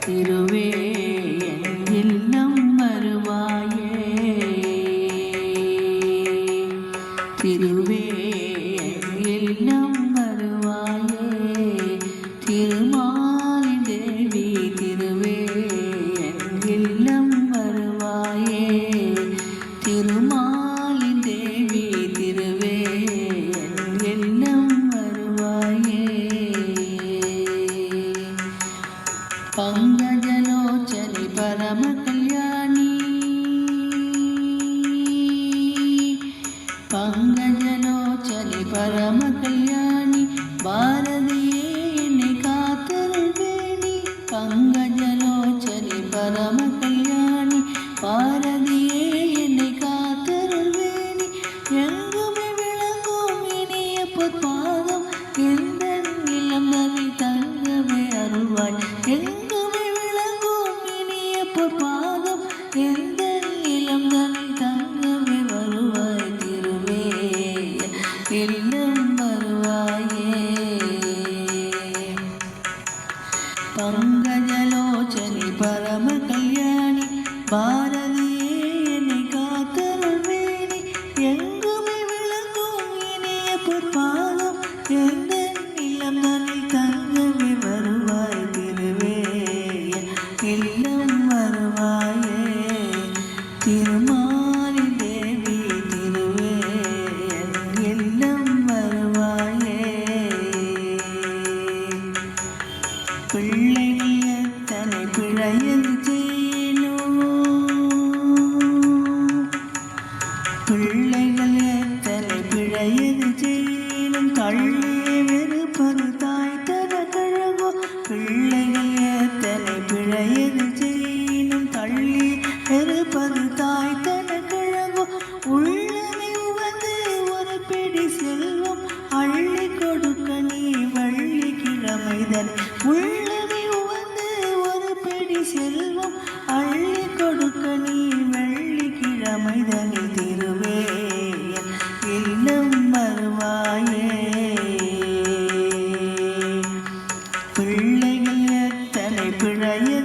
திருவே என் இல்லம் வருவாயே திருவே என் இல்லம் வருவாயே திருமாலின் தேவி திருவே என் இல்லம் வருவாயே திருமாலின் தேவி திருவே என் இல்லம் வருவாயே पंकजलोचने परम कल्याणी पंकजलोचने परम कल्याणी भारतीये एन्नै कात्तरुवेणी पंकजलोचने परम कल्याणी भारतीये एन्नै कात्तरुवेणी எங்குமே விளங்கும் இனிய பொற்பாதம் எந்தன் நிலம் நவி தங்கமே அருள்வாய் பாதம் எந்த நிலம் தனி தங்கமே வருவாய் திருவே இல்லம் வருவாயே பங்கஜலோச்சனி பரம கல்யாணி பாரதியே என்னை காத்தருள்வேணி எங்குமே விளங்கும் இனிய பொற்பாதம் எந்த நிலம் தனி தங்கமே வருவாய் திருவே இல்லம் வருவாயே திருமாலின் தேவி திருவே இல்லம் வருவாயே பிள்ளைகள் எத்தனை பிழையது செய்யணும் பிள்ளைகள் எத்தனை பிழையது செய்யணும் தள்ளியே வெறுப்பது தாய் தர கழகோ பிள்ளைகள் எத்தனை பிழையது செய்யணும் தள்ளி வெறுப்பது தாய் தன கிழங்கோ உள்ளமே உவந்து ஒரு பிடி செல்வம் அள்ளி கொடுக்க நீ வள்ளி கிழமைதன் உள்ளமே உவந்து ஒரு பிடி செல்வம் அள்ளி கொடுக்க நீ வள்ளி கிழமைதனி திருவே இல்லம் வருவாயே பிள்ளைகள் எத்தனை பிழைய